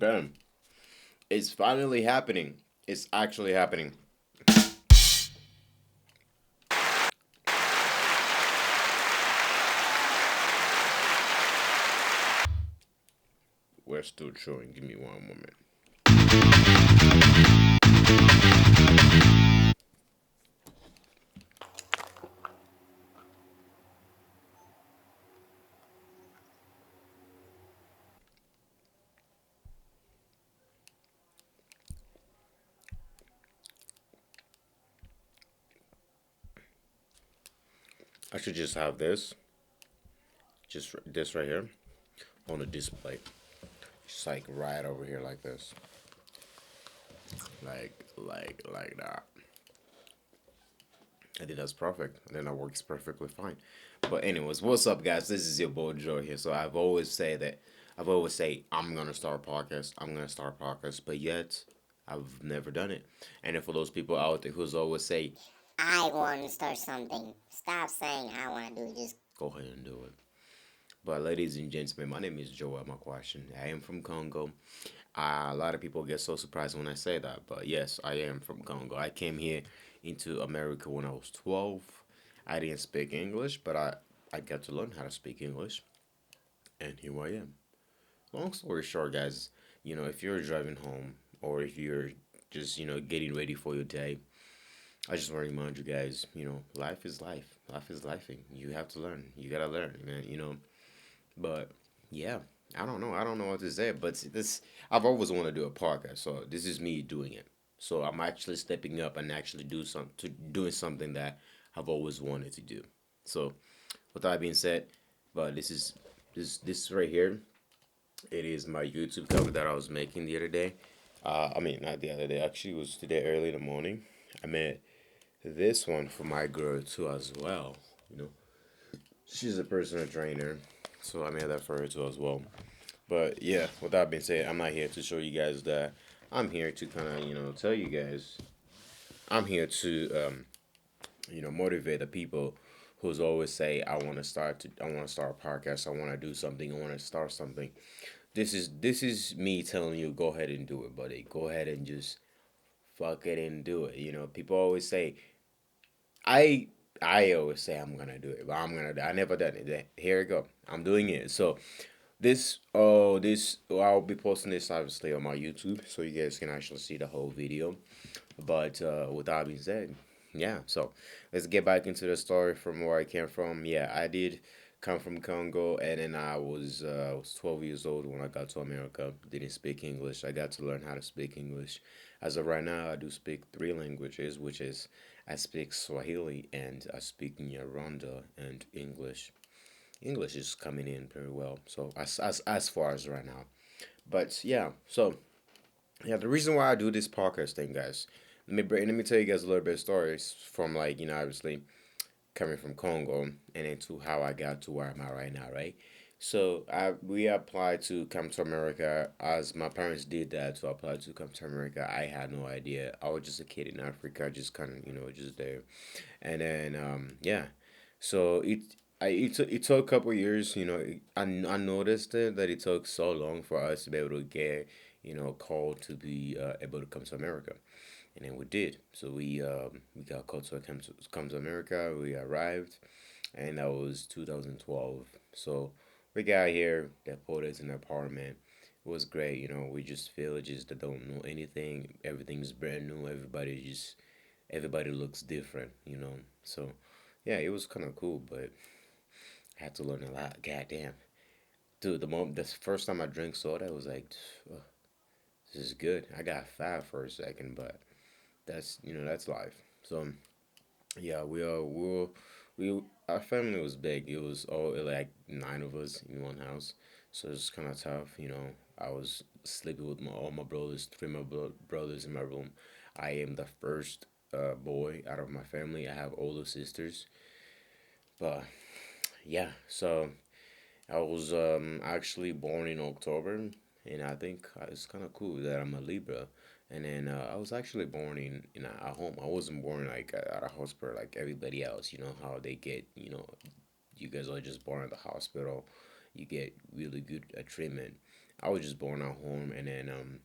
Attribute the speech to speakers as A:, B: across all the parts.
A: Boom. It's finally happening. It's actually happening. We're still showing. Give me one moment. I should just have just this right here, on the display. Just like right over here, like this, like that. I think that's perfect. And then that works perfectly fine. But anyways, what's up, guys? This is your boy Joe here. So I've always say I'm gonna start a podcast. I'm gonna start a podcast, but yet I've never done it. And then for those people out there who's always say
B: I want to start something. Stop saying I want to do it. Just
A: go ahead and do it. But ladies and gentlemen, my name is Joel Makwashin. I am from Congo. A lot of people get so surprised when I say that, but yes, I am from Congo. I came here into America when I was 12. I didn't speak English, but I got to learn how to speak English, and here I am. Long story short, guys, if you're driving home or if you're just, getting ready for your day, I just want to remind you guys, life is life. Life is lifing. You have to learn. You gotta learn, man. But yeah, I don't know. I don't know what to say. But this, I've always wanted to do a podcast, so this is me doing it. So I'm actually stepping up and actually doing something that I've always wanted to do. So with that being said, but this right here. It is my YouTube cover that I was making the other day. I mean, not the other day. Actually, it was today early in the morning. I made this one for my girl too as well. You know, she's a personal trainer, so I made that for her too as well. But yeah, with that being said, I'm not here to show you guys that. I'm here to kind of tell you guys. I'm here to motivate the people who's always say I want to start a podcast. I want to do something. I want to start something. This is me telling you go ahead and do it, buddy. Go ahead and just fuck it and do it. People always say I I always say I'm gonna do it, but I never done it. Here we go. I'm doing it. So this I'll be posting this obviously on my YouTube, so you guys can actually see the whole video. But with that being said, yeah. So let's get back into the story from where I came from. Yeah, I did come from Congo, and then I was 12 years old when I got to America. Didn't speak English. I got to learn how to speak English. As of right now, I do speak three languages, which is I speak Swahili and I speak Nyarwanda and English. English is coming in pretty well. So as far as right now, but yeah. So yeah, the reason why I do this podcast thing, guys. Let me tell you guys a little bit of stories from like obviously coming from Congo and into how I got to where I'm at right now, right? So we applied to come to America as my parents did that to apply to come to America. I had no idea. I was just a kid in Africa, just kind of just there, and then yeah, so it took a couple years. I noticed that it took so long for us to be able to get called to be able to come to America, and then we did. So we got called to come to America. We arrived, and that was 2012. So we got here. They put us in an apartment. It was great. We just villages that don't know anything. Everything's brand new. Everybody looks different. So yeah, it was kind of cool, but I had to learn a lot. Goddamn, dude. The first time I drank soda, I was like, "Ugh, this is good." I got fat for a second, but that's life. So yeah, we our family was big. It was all like nine of us in one house, so it was kind of tough. I was sleeping with all my brothers, three of my brothers in my room. I am the first boy out of my family. I have older sisters, but yeah. So I was actually born in October, and I think it's kind of cool that I'm a Libra. And then I was actually born in a home. I wasn't born like at a hospital like everybody else. You know how they get. You guys are just born at the hospital. You get really good treatment. I was just born at home, and then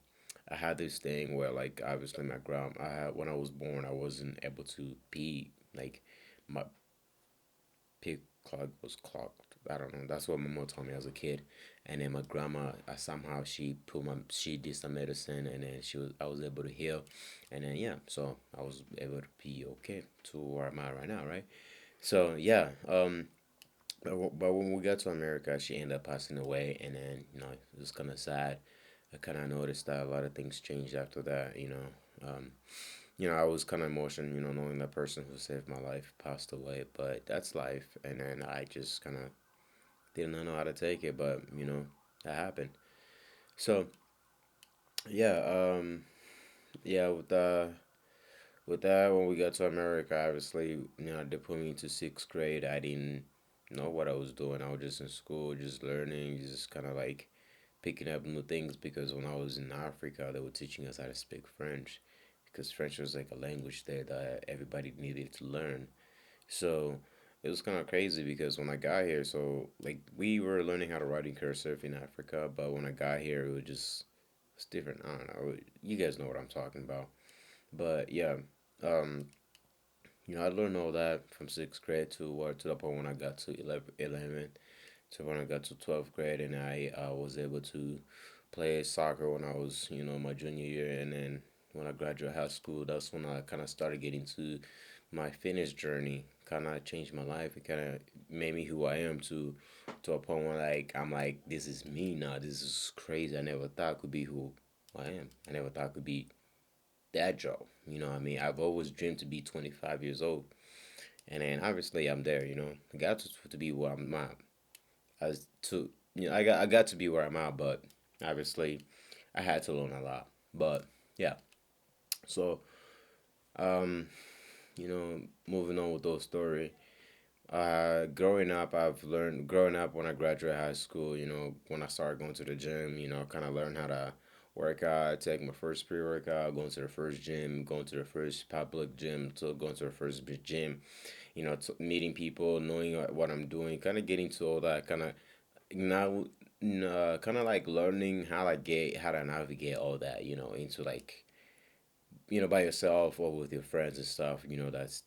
A: I had this thing where like obviously my grand I had when I was born I wasn't able to pee like my pee clog was clogged. I don't know. That's what my mom told me as a kid, and then my grandma somehow she did some medicine, and then I was able to heal, and then yeah, so I was able to pee okay to where I'm at right now, right? So yeah, but when we got to America, she ended up passing away, and then it was kind of sad. I kind of noticed that a lot of things changed after that. I was kind of emotional, knowing the person who saved my life passed away. But that's life, and then I just kind of didn't know how to take it. But that happened. So yeah, yeah. With that, when we got to America, obviously, they put me into sixth grade. I didn't know what I was doing. I was just in school, just learning, just kind of like picking up new things because when I was in Africa, they were teaching us how to speak French because French was like a language there that everybody needed to learn. So it was kind of crazy because when I got here, so like we were learning how to write in cursive in Africa, but when I got here, it's different. I don't know. You guys know what I'm talking about. But yeah, um, I learned all that from sixth grade to the point when I got to 11 to when I got to 12th grade, and I was able to play soccer when I was my junior year, and then when I graduated high school, that's when I kind of started getting to my fitness journey. Kind of changed my life. It kind of made me who I am to a point where like I'm like this is me now. This is crazy. I never thought I could be who I am. I never thought I could be that Joe. You know what I mean? I've always dreamed to be 25 years old. And then obviously I'm there, I got to be where I'm at. As to I got to be where I'm at, but obviously I had to learn a lot. But yeah. So um, moving on with those story. Growing up when I graduated high school, when I started going to the gym, kind of learned how to work out, take my first pre workout, going to the first gym, going to the first public gym, to going to the first gym, meeting people, knowing what I'm doing, kind of getting to all that, kind of now, kind of like learning how to navigate all that, into like, by yourself or with your friends and stuff, that's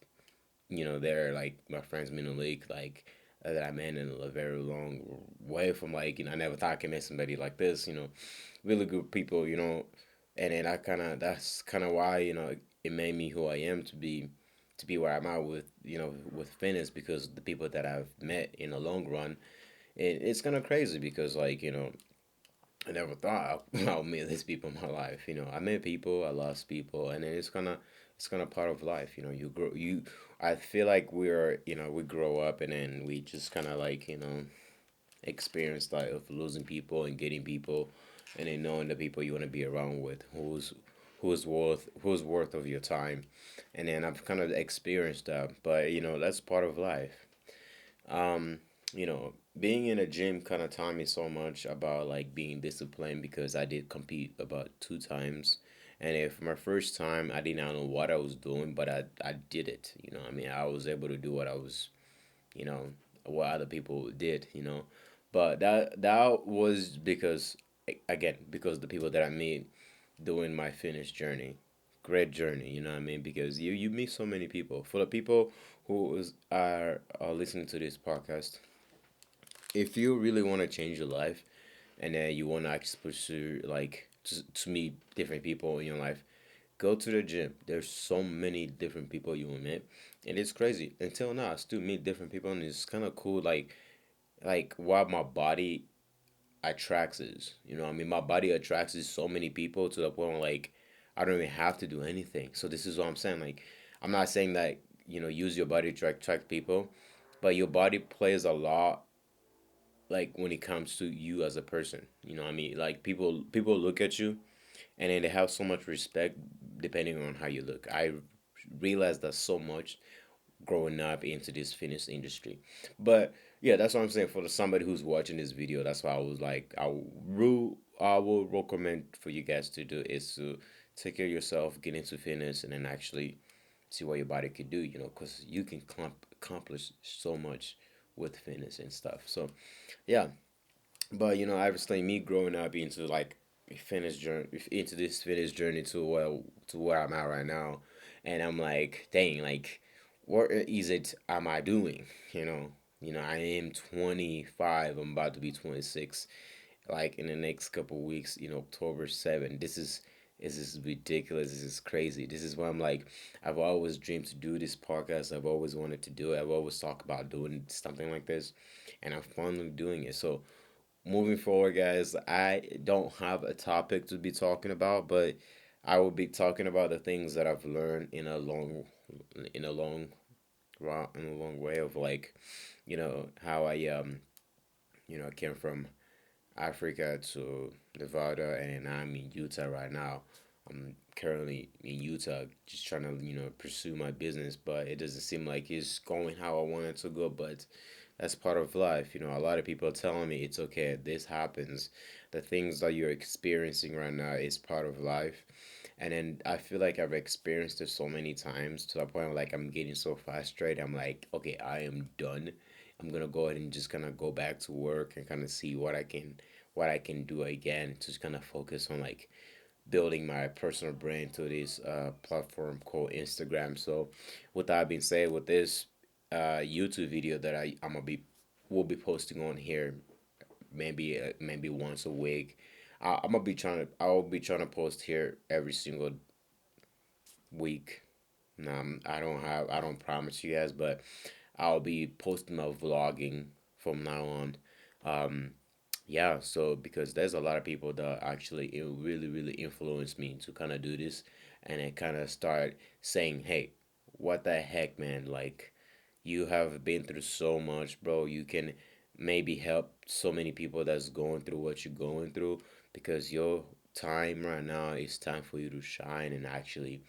A: they're like my friends in the league, like that I met in a very long way from like, I never thought I could meet somebody like this, really good people, and then that's kind of why, it made me who I am to be where I'm at with, with fitness because the people that I've met in the long run, it's kind of crazy because like, I never thought I'll meet these people in my life. I met people, I lost people, and then it's kind of part of life. You grow, you. I feel like we grow up, and then we just kind of like experience that of losing people and getting people, and then knowing the people you want to be around with, who's worth of your time, and then I've kind of experienced that. But that's part of life. Um, Being in a gym kind of taught me so much about like being disciplined because I did compete about two times. And if my first time I did not know what I was doing, but I did it. I mean, I was able to do what I was, you know, what other people did, But that was because again, because the people that I meet doing my fitness journey. Great journey, you know what I mean? Because you meet so many people. For the people are listening to this podcast, if you really want to change your life and then you want to actually pursue like to meet different people in your life, go to the gym. There's so many different people you will meet, and it's crazy. Until now, I still meet different people, and it's kind of cool. Like what my body attracts is, I mean, my body attracts is so many people to the point where like I don't even have to do anything. So this is what I'm saying. Like, I'm not saying that use your body to attract people, but your body plays a lot like when it comes to you as a person. What I mean? Like people look at you and then they have so much respect depending on how you look. I realized that so much growing up into this fitness industry. But yeah, that's what I'm saying for somebody who's watching this video. That's why I was like, I will recommend for you guys to do is to take care of yourself, get into fitness, and then actually see what your body could do. Because you can accomplish so much with fitness and stuff. So yeah, But obviously, me growing up into like fitness journey, into this fitness journey to where I'm at right now, and I'm like, dang, like, what is it am I doing? You know, I am 25. I'm about to be 26. Like in the next couple weeks, October 7th. This is ridiculous. This is crazy. This is why I'm like, I've always dreamed to do this podcast. I've always wanted to do it. I've always talked about doing something like this, and I'm finally doing it. So moving forward, guys, I don't have a topic to be talking about, but I will be talking about the things that I've learned in a long, in a long way of like, how I came from Africa to Nevada, and I'm in Utah right now. I'm currently in Utah, just trying to pursue my business, but it doesn't seem like it's going how I want it to go. But that's part of life. A lot of people are telling me it's okay. This happens. The things that you're experiencing right now is part of life. And then I feel like I've experienced it so many times to the point where like I'm getting so frustrated. I'm like, okay, I am done. I'm gonna go ahead and just kind of go back to work and kind of see what I can do again to kind of focus on like building my personal brand to this platform called Instagram. So, with that being said, with this YouTube video that I'm gonna be will be posting on here, maybe once a week. I'll be trying to post here every single week. I don't promise you guys, but I'll be posting my vlogging from now on. Um, yeah, so because there's a lot of people that actually it really really influenced me to kind of do this, and I kind of start saying, hey, what the heck, man? Like, you have been through so much, bro. You can maybe help so many people that's going through what you're going through, because your time right now is time for you to shine and actually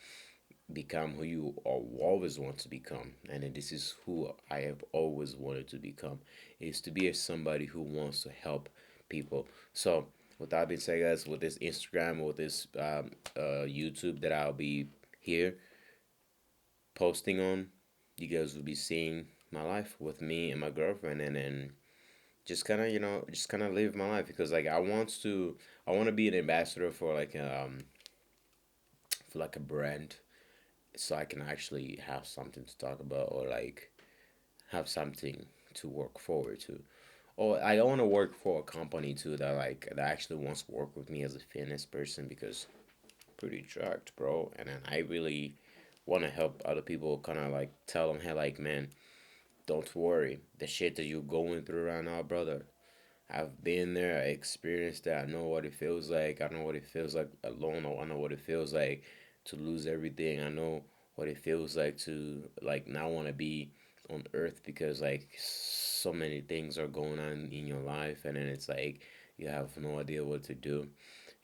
A: become who you always want to become. And then this is who I have always wanted to become, is to be somebody who wants to help people. So with that being said, guys, with this Instagram, with this YouTube that I'll be here posting on, you guys will be seeing my life with me and my girlfriend, and then just kind of live my life, because like I want to be an ambassador for like a brand, so I can actually have something to talk about, or like have something to work forward to. Or I want to work for a company too that actually wants to work with me as a fitness person, because I'm pretty tracked, bro. And then I really want to help other people, kind of like tell them, hey, like, man, don't worry. The shit that you're going through right now, brother, I've been there. I experienced that. I know what it feels like. I know what it feels like alone. I know what it feels like to lose everything. I know what it feels like to like not want to be on earth, because like so many things are going on in your life, and then it's like you have no idea what to do.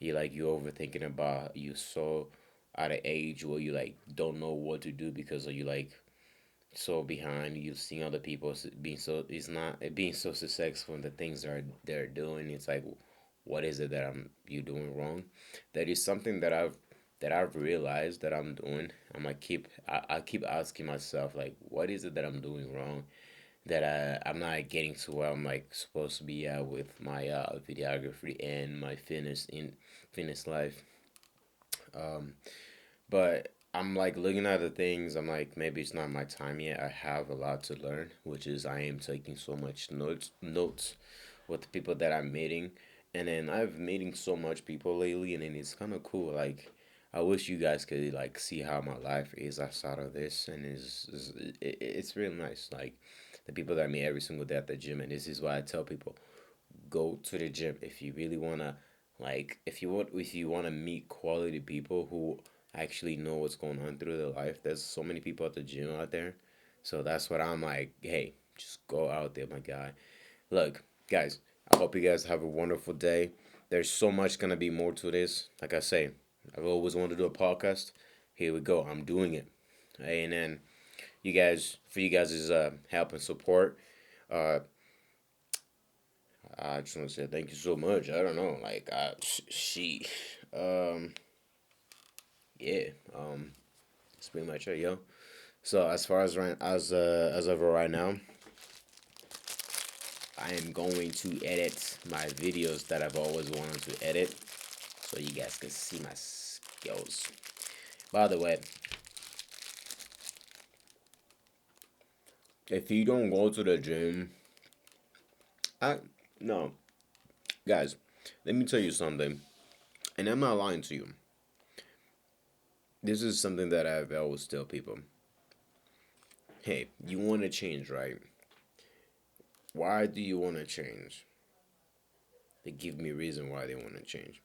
A: You're overthinking about, you so at an age where you like don't know what to do, because you like so behind. You've seen other people being so, it's not being so successful in the things they're doing. It's like, what is it that you doing wrong? That is something that I've realized that I'm doing. I keep asking myself, like, what is it that I'm doing wrong, that I'm not getting to where I'm like supposed to be at with my videography and my fitness life. um but I'm like looking at the things. I'm like, maybe it's not my time yet. I have a lot to learn, which is I am taking so much notes with the people that I'm meeting, and then I've meeting so much people lately, and then it's kind of cool. Like, I wish you guys could like see how my life is outside of this, and it's real nice. Like, the people that I meet every single day at the gym, and this is why I tell people, go to the gym if you really wanna, like, if you wanna meet quality people who actually know what's going on through their life. There's so many people at the gym out there, so that's what I'm like. Hey, just go out there, my guy. Look, guys, I hope you guys have a wonderful day. There's so much gonna be more to this. Like I say, I've always wanted to do a podcast. Here we go. I'm doing it. Hey, and then for you guys is help and support. Uh, I just want to say thank you so much. I don't know, like, she, um, yeah, that's pretty much it, yo. So as far as right as of right now, I am going to edit my videos that I've always wanted to edit, so you guys can see my skills. By the way, if you don't go to the gym, I no, guys, let me tell you something, and I'm not lying to you. This is something that I've always tell people. Hey, you want to change, right? Why do you want to change? They give me a reason why they want to change.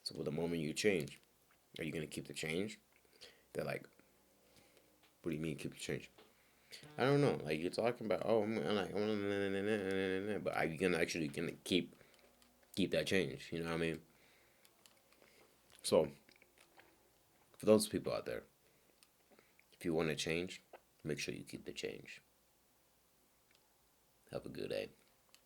A: So, the moment you change, are you gonna keep the change? They're like, what do you mean keep the change? I don't know. Like you're talking about, oh, I'm like, but are you gonna actually gonna keep that change? You know what I mean? So, for those people out there, if you want to change, make sure you keep the change. Have a good day.